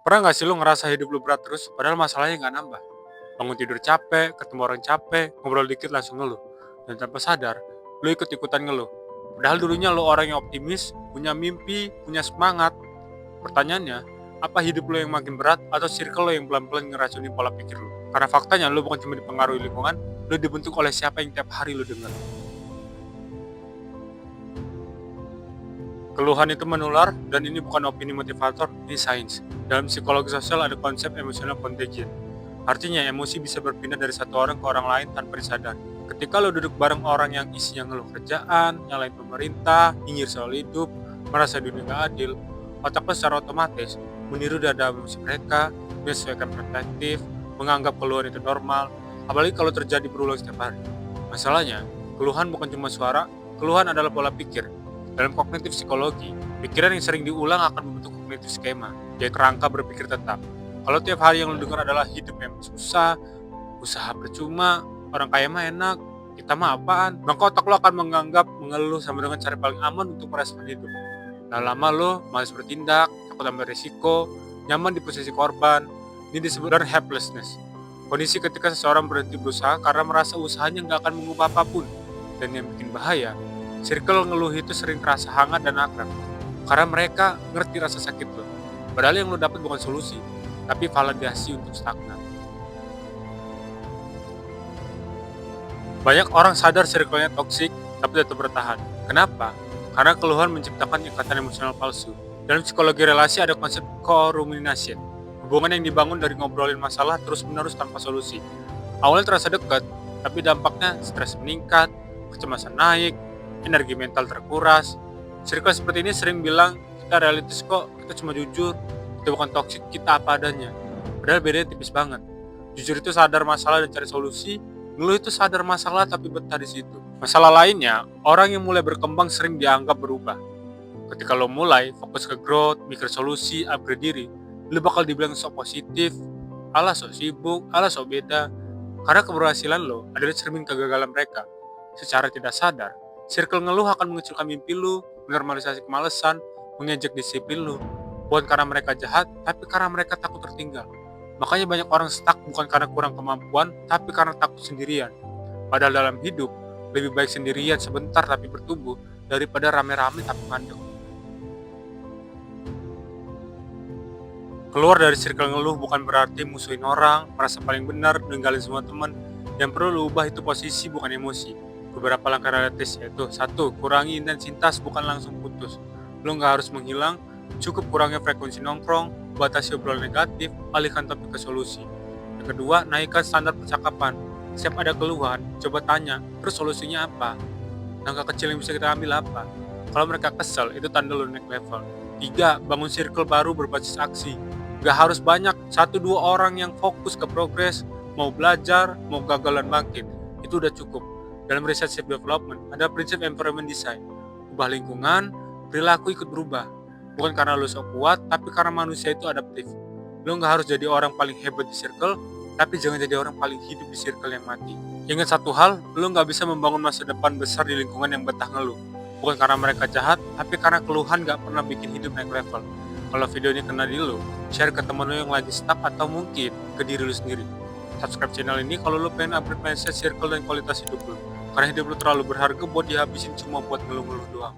Pernah nggak sih lu ngerasa hidup lu berat terus, padahal masalahnya nggak nambah? Bangun tidur capek, ketemu orang capek, ngobrol dikit langsung ngeluh. Dan tanpa sadar, lu ikut-ikutan ngeluh. Padahal dulunya lu orang yang optimis, punya mimpi, punya semangat. Pertanyaannya, apa hidup lu yang makin berat atau circle lu yang pelan-pelan ngeracuni pola pikir lu? Karena faktanya lu bukan cuma dipengaruhi lingkungan, lu dibentuk oleh siapa yang tiap hari lu dengar. Keluhan itu menular, dan ini bukan opini motivator, ini sains. Dalam psikologi sosial ada konsep emotional contagion. Artinya emosi bisa berpindah dari satu orang ke orang lain tanpa disadari. Ketika lo duduk bareng orang yang isinya ngeluh kerjaan, nyalain pemerintah, nyinyir soal hidup, merasa dunia gak adil, otak lo secara otomatis meniru dada emosi mereka, menyesuaikan perspektif, menganggap keluhan itu normal, apalagi kalau terjadi berulang setiap hari. Masalahnya, keluhan bukan cuma suara, keluhan adalah pola pikir. Dalam kognitif psikologi, pikiran yang sering diulang akan membentuk kognitif skema, yaitu kerangka berpikir tetap. Kalau tiap hari yang lu dengar adalah hidup yang susah, usaha percuma, orang kaya mah enak, kita mah apaan, maka otak lo akan menganggap mengeluh sama dengan cara paling aman untuk merespon hidup. Lama-lama lo malas bertindak, takut ambil risiko, nyaman di posisi korban. Ini disebut helplessness. Kondisi ketika seseorang berhenti berusaha karena merasa usahanya nggak akan mengubah apapun. Dan yang bikin bahaya, circle ngeluh itu sering terasa hangat dan akrab. Karena mereka ngerti rasa sakit lo. Padahal yang lo dapat bukan solusi, tapi validasi untuk stagnan. Banyak orang sadar circle-nya toksik, tapi tetap bertahan. Kenapa? Karena keluhan menciptakan ikatan emosional palsu. Dalam psikologi relasi ada konsep co-rumination. Hubungan yang dibangun dari ngobrolin masalah terus-menerus tanpa solusi. Awalnya terasa dekat, tapi dampaknya stres meningkat, kecemasan naik, energi mental terkuras. Circle seperti ini sering bilang, kita realistis kok, kita cuma jujur, kita bukan toksik, kita apa adanya. Padahal bedanya tipis banget. Jujur itu sadar masalah dan cari solusi, ngeluh itu sadar masalah tapi betah di situ. Masalah lainnya, orang yang mulai berkembang sering dianggap berubah. Ketika lo mulai fokus ke growth, mikir solusi, upgrade diri, lo bakal dibilang sok positif, alah sok sibuk, alah sok beda. Karena keberhasilan lo adalah cermin kegagalan mereka. Secara tidak sadar, circle ngeluh akan mengecilkan mimpi lu, menormalisasi kemalasan, mengejek disiplin lu. Bukan karena mereka jahat, tapi karena mereka takut tertinggal. Makanya banyak orang stuck bukan karena kurang kemampuan, tapi karena takut sendirian. Padahal dalam hidup, lebih baik sendirian sebentar tapi bertumbuh, daripada rame-rame tapi mandek. Keluar dari circle ngeluh bukan berarti musuhin orang, merasa paling benar, ninggalin semua teman. Yang perlu lu ubah itu posisi bukan emosi. Beberapa langkah realistis yaitu 1. Kurangi intensitas bukan langsung putus. Lu nggak harus menghilang, cukup kurangi frekuensi nongkrong, batasi obrolan negatif, alihkan topik ke solusi. Yang kedua, naikkan standar percakapan. Setiap ada keluhan, coba tanya, terus solusinya apa? Langkah kecil yang bisa kita ambil apa? Kalau mereka kesel, itu tanda lu naik level. 3. Bangun circle baru berbasis aksi. Gak harus banyak, 1-2 orang yang fokus ke progres, mau belajar, mau gagal dan bangkit. Itu udah cukup. Dalam riset self development, ada prinsip environment design. Ubah lingkungan, perilaku ikut berubah. Bukan karena lo sok kuat, tapi karena manusia itu adaptif. Lo gak harus jadi orang paling hebat di circle, tapi jangan jadi orang paling hidup di circle yang mati. Ingat satu hal, lo gak bisa membangun masa depan besar di lingkungan yang betah ngeluh. Bukan karena mereka jahat, tapi karena keluhan gak pernah bikin hidup naik level. Kalau video ini kena di lo, share ke temen lo yang lagi stuck atau mungkin ke diri lo sendiri. Subscribe channel ini kalau lo pengen upgrade mindset, circle, dan kualitas hidup lo. Karena hidup lo terlalu berharga buat dihabisin cuma buat ngeluh-ngeluh doang.